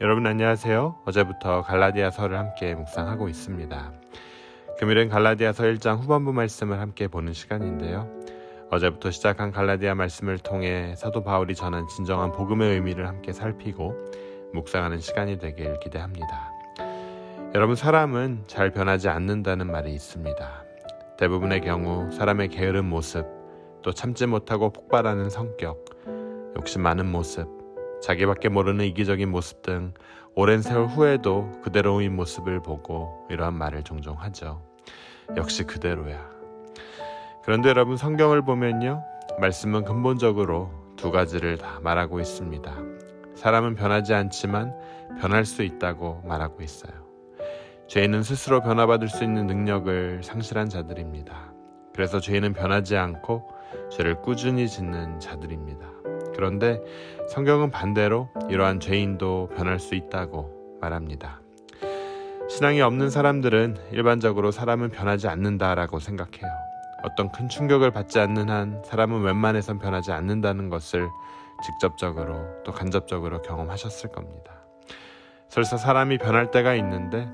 여러분 안녕하세요. 어제부터 갈라디아서를 함께 묵상하고 있습니다. 금요일은 갈라디아서 1장 후반부 말씀을 함께 보는 시간인데요. 어제부터 시작한 갈라디아 말씀을 통해 사도 바울이 전한 진정한 복음의 의미를 함께 살피고 묵상하는 시간이 되길 기대합니다. 여러분, 사람은 잘 변하지 않는다는 말이 있습니다. 대부분의 경우 사람의 게으른 모습, 또 참지 못하고 폭발하는 성격, 욕심 많은 모습, 자기밖에 모르는 이기적인 모습 등 오랜 세월 후에도 그대로인 모습을 보고 이러한 말을 종종 하죠. 역시 그대로야. 그런데 여러분, 성경을 보면요, 말씀은 근본적으로 두 가지를 다 말하고 있습니다. 사람은 변하지 않지만 변할 수 있다고 말하고 있어요. 죄인은 스스로 변화받을 수 있는 능력을 상실한 자들입니다. 그래서 죄인은 변하지 않고 죄를 꾸준히 짓는 자들입니다. 그런데 성경은 반대로 이러한 죄인도 변할 수 있다고 말합니다. 신앙이 없는 사람들은 일반적으로 사람은 변하지 않는다라고 생각해요. 어떤 큰 충격을 받지 않는 한 사람은 웬만해선 변하지 않는다는 것을 직접적으로 또 간접적으로 경험하셨을 겁니다. 설사 사람이 변할 때가 있는데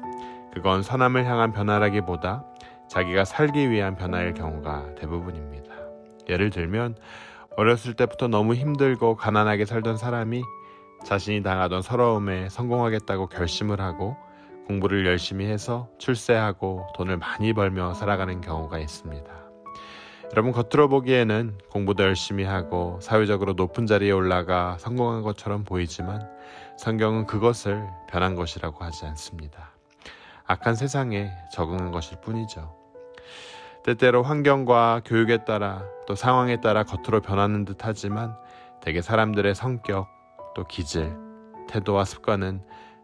그건 선함을 향한 변화라기보다 자기가 살기 위한 변화일 경우가 대부분입니다. 예를 들면 어렸을 때부터 너무 힘들고 가난하게 살던 사람이 자신이 당하던 서러움에 성공하겠다고 결심을 하고 공부를 열심히 해서 출세하고 돈을 많이 벌며 살아가는 경우가 있습니다. 여러분, 겉으로 보기에는 공부도 열심히 하고 사회적으로 높은 자리에 올라가 성공한 것처럼 보이지만 성경은 그것을 변한 것이라고 하지 않습니다. 악한 세상에 적응한 것일 뿐이죠. 때때로 환경과 교육에 따라 또 상황에 따라 겉으로 변하는 듯 하지만 대개 사람들의 성격, 또 기질, 태도와 습관은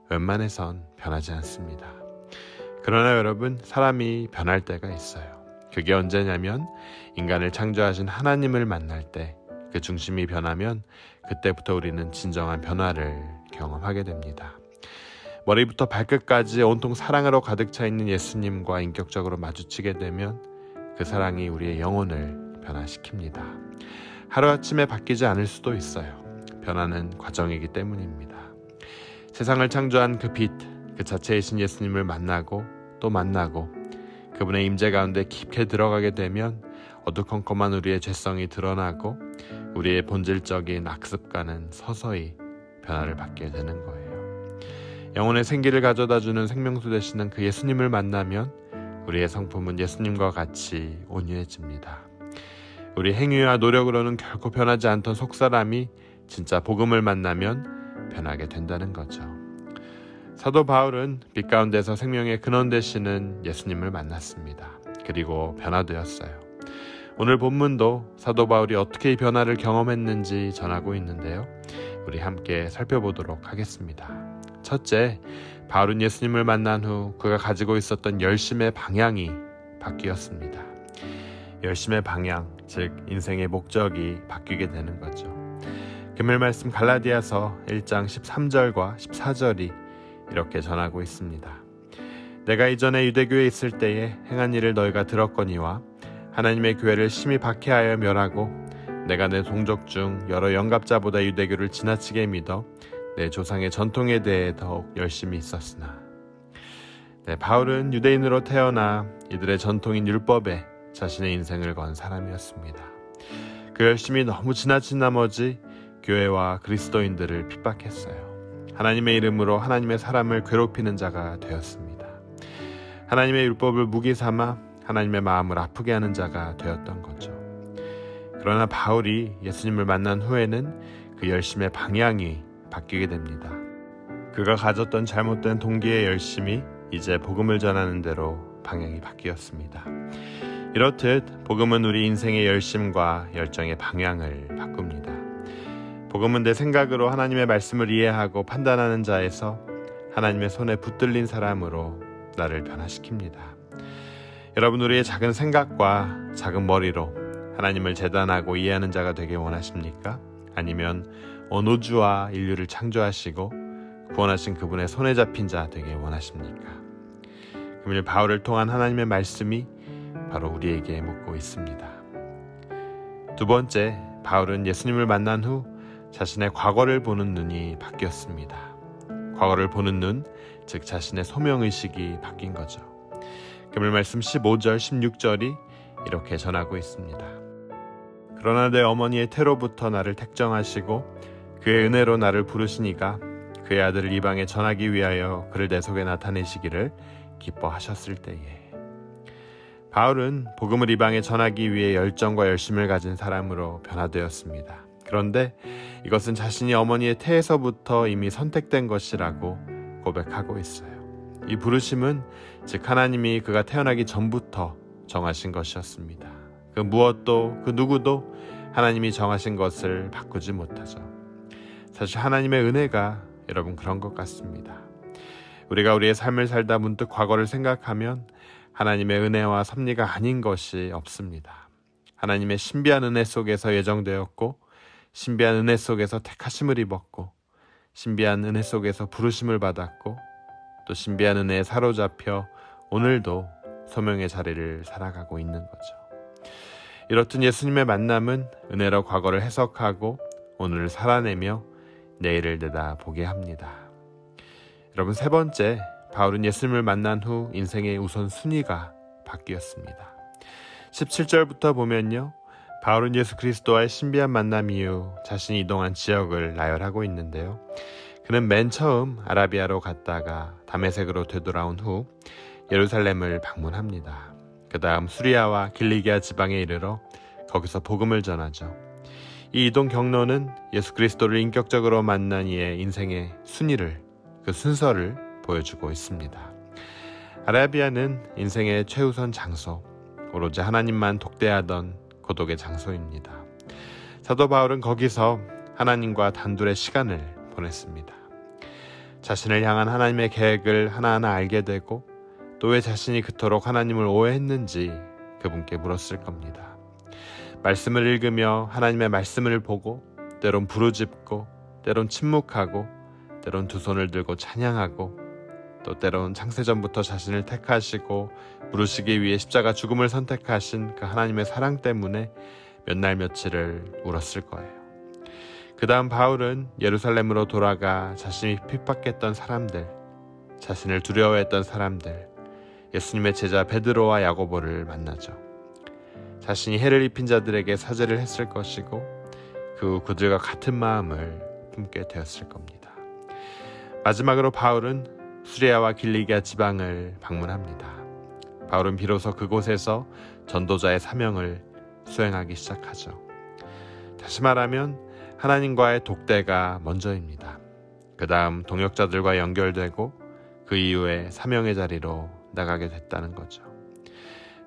웬만해선 변하지 않습니다. 그러나 여러분, 사람이 변할 때가 있어요. 그게 언제냐면 인간을 창조하신 하나님을 만날 때 그 중심이 변하면 그때부터 우리는 진정한 변화를 경험하게 됩니다. 머리부터 발끝까지 온통 사랑으로 가득 차 있는 예수님과 인격적으로 마주치게 되면 그 사랑이 우리의 영혼을 변화시킵니다. 하루아침에 바뀌지 않을 수도 있어요. 변화는 과정이기 때문입니다. 세상을 창조한 그 빛, 그 자체이신 예수님을 만나고 또 만나고 그분의 임재 가운데 깊게 들어가게 되면 어두컴컴한 우리의 죄성이 드러나고 우리의 본질적인 악습관은 서서히 변화를 받게 되는 거예요. 영혼의 생기를 가져다주는 생명수 되시는 그 예수님을 만나면 우리의 성품은 예수님과 같이 온유해집니다. 우리 행위와 노력으로는 결코 변하지 않던 속사람이 진짜 복음을 만나면 변하게 된다는 거죠. 사도 바울은 빛 가운데서 생명의 근원 되시는 예수님을 만났습니다. 그리고 변화되었어요. 오늘 본문도 사도 바울이 어떻게 이 변화를 경험했는지 전하고 있는데요. 우리 함께 살펴보도록 하겠습니다. 첫째, 바울은 예수님을 만난 후 그가 가지고 있었던 열심의 방향이 바뀌었습니다. 열심의 방향, 즉 인생의 목적이 바뀌게 되는 거죠. 금요일 말씀 갈라디아서 1장 13절과 14절이 이렇게 전하고 있습니다. 내가 이전에 유대교에 있을 때에 행한 일을 너희가 들었거니와 하나님의 교회를 심히 박해하여 멸하고 내가 내 동족 중 여러 영갑자보다 유대교를 지나치게 믿어 내 조상의 전통에 대해 더욱 열심히 있었으나. 바울은 유대인으로 태어나 이들의 전통인 율법에 자신의 인생을 건 사람이었습니다. 그 열심이 너무 지나친 나머지 교회와 그리스도인들을 핍박했어요. 하나님의 이름으로 하나님의 사람을 괴롭히는 자가 되었습니다. 하나님의 율법을 무기 삼아 하나님의 마음을 아프게 하는 자가 되었던 거죠. 그러나 바울이 예수님을 만난 후에는 그 열심의 방향이 바뀌게 됩니다. 그가 가졌던 잘못된 동기의 열심이 이제 복음을 전하는 대로 방향이 바뀌었습니다. 이렇듯 복음은 우리 인생의 열심과 열정의 방향을 바꿉니다. 복음은 내 생각으로 하나님의 말씀을 이해하고 판단하는 자에서 하나님의 손에 붙들린 사람으로 나를 변화시킵니다. 여러분, 우리의 작은 생각과 작은 머리로 하나님을 재단하고 이해하는 자가 되길 원하십니까? 아니면 온 우주와 인류를 창조하시고 구원하신 그분의 손에 잡힌 자 되길 원하십니까? 금일 바울을 통한 하나님의 말씀이 바로 우리에게 묻고 있습니다. 두 번째, 바울은 예수님을 만난 후 자신의 과거를 보는 눈이 바뀌었습니다. 과거를 보는 눈, 즉 자신의 소명의식이 바뀐 거죠. 금일 말씀 15절, 16절이 이렇게 전하고 있습니다. 그러나 내 어머니의 태로부터 나를 택정하시고 그의 은혜로 나를 부르시니가 그의 아들을 이방에 전하기 위하여 그를 내 속에 나타내시기를 기뻐하셨을 때에. 바울은 복음을 이방에 전하기 위해 열정과 열심을 가진 사람으로 변화되었습니다. 그런데 이것은 자신이 어머니의 태에서부터 이미 선택된 것이라고 고백하고 있어요. 이 부르심은 즉 하나님이 그가 태어나기 전부터 정하신 것이었습니다. 그 무엇도 그 누구도 하나님이 정하신 것을 바꾸지 못하죠. 사실 하나님의 은혜가 여러분 그런 것 같습니다. 우리가 우리의 삶을 살다 문득 과거를 생각하면 하나님의 은혜와 섭리가 아닌 것이 없습니다. 하나님의 신비한 은혜 속에서 예정되었고 신비한 은혜 속에서 택하심을 입었고 신비한 은혜 속에서 부르심을 받았고 또 신비한 은혜에 사로잡혀 오늘도 소명의 자리를 살아가고 있는 거죠. 이렇듯 예수님의 만남은 은혜로 과거를 해석하고 오늘을 살아내며 내일을 내다보게 합니다. 여러분, 세 번째, 바울은 예수님을 만난 후 인생의 우선순위가 바뀌었습니다. 17절부터 보면요, 바울은 예수 그리스도와의 신비한 만남 이후 자신이 이동한 지역을 나열하고 있는데요. 그는 맨 처음 아라비아로 갔다가 다메섹으로 되돌아온 후 예루살렘을 방문합니다. 그 다음 수리아와 길리기아 지방에 이르러 거기서 복음을 전하죠. 이 이동 경로는 예수 그리스도를 인격적으로 만난 이의 인생의 순위를, 그 순서를 보여주고 있습니다. 아라비아는 인생의 최우선 장소, 오로지 하나님만 독대하던 고독의 장소입니다. 사도 바울은 거기서 하나님과 단둘의 시간을 보냈습니다. 자신을 향한 하나님의 계획을 하나하나 알게 되고 또 왜 자신이 그토록 하나님을 오해했는지 그분께 물었을 겁니다. 말씀을 읽으며 하나님의 말씀을 보고 때론 부르짖고 때론 침묵하고 때론 두 손을 들고 찬양하고 또 때론 창세전부터 자신을 택하시고 부르시기 위해 십자가 죽음을 선택하신 그 하나님의 사랑 때문에 몇 날 며칠을 울었을 거예요. 그 다음 바울은 예루살렘으로 돌아가 자신이 핍박했던 사람들, 자신을 두려워했던 사람들, 예수님의 제자 베드로와 야고보를 만나죠. 자신이 해를 입힌 자들에게 사죄를 했을 것이고 그 그들과 같은 마음을 품게 되었을 겁니다. 마지막으로 바울은 수리아와 길리기아 지방을 방문합니다. 바울은 비로소 그곳에서 전도자의 사명을 수행하기 시작하죠. 다시 말하면 하나님과의 독대가 먼저입니다. 그 다음 동역자들과 연결되고 그 이후에 사명의 자리로 나가게 됐다는 거죠.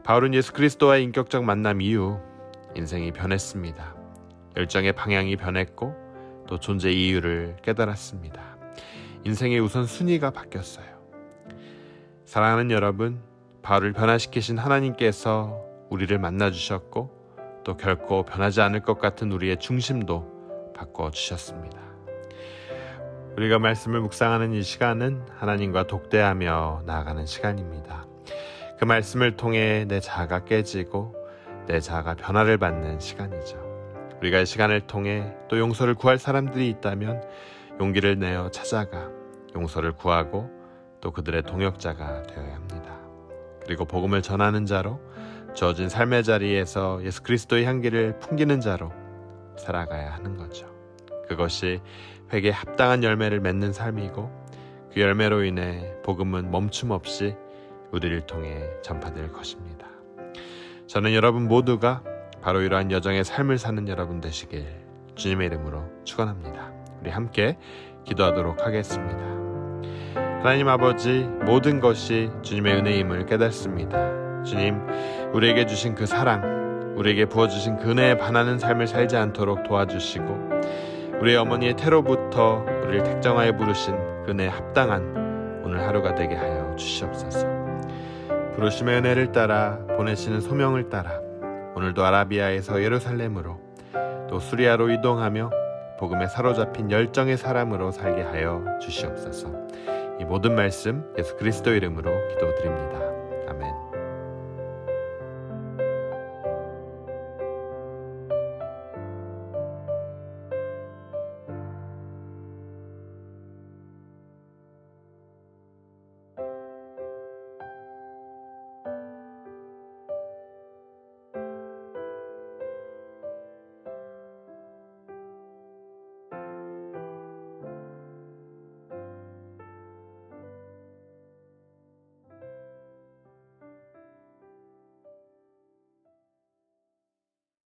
바울은 예수 그리스도와의 인격적 만남 이후 인생이 변했습니다. 열정의 방향이 변했고 또 존재 이유를 깨달았습니다. 인생의 우선순위가 바뀌었어요. 사랑하는 여러분, 바울을 변화시키신 하나님께서 우리를 만나주셨고 또 결코 변하지 않을 것 같은 우리의 중심도 바꿔주셨습니다. 우리가 말씀을 묵상하는 이 시간은 하나님과 독대하며 나아가는 시간입니다. 그 말씀을 통해 내 자아가 깨지고 내 자아가 변화를 받는 시간이죠. 우리가 이 시간을 통해 또 용서를 구할 사람들이 있다면 용기를 내어 찾아가 용서를 구하고 또 그들의 동역자가 되어야 합니다. 그리고 복음을 전하는 자로 주어진 삶의 자리에서 예수 그리스도의 향기를 풍기는 자로 살아가야 하는 거죠. 그것이 회개에 합당한 열매를 맺는 삶이고 그 열매로 인해 복음은 멈춤 없이 우리를 통해 전파될 것입니다. 저는 여러분 모두가 바로 이러한 여정의 삶을 사는 여러분 되시길 주님의 이름으로 축원합니다. 우리 함께 기도하도록 하겠습니다. 하나님 아버지, 모든 것이 주님의 은혜임을 깨닫습니다. 주님, 우리에게 주신 그 사랑, 우리에게 부어주신 그 은혜에 반하는 삶을 살지 않도록 도와주시고 우리 어머니의 태로부터 우리를 택정하여 부르신 그 은혜에 합당한 오늘 하루가 되게 하여 주시옵소서. 부르심의 은혜를 따라 보내시는 소명을 따라 오늘도 아라비아에서 예루살렘으로 또 수리아로 이동하며 복음에 사로잡힌 열정의 사람으로 살게 하여 주시옵소서. 이 모든 말씀 예수 그리스도 이름으로 기도드립니다.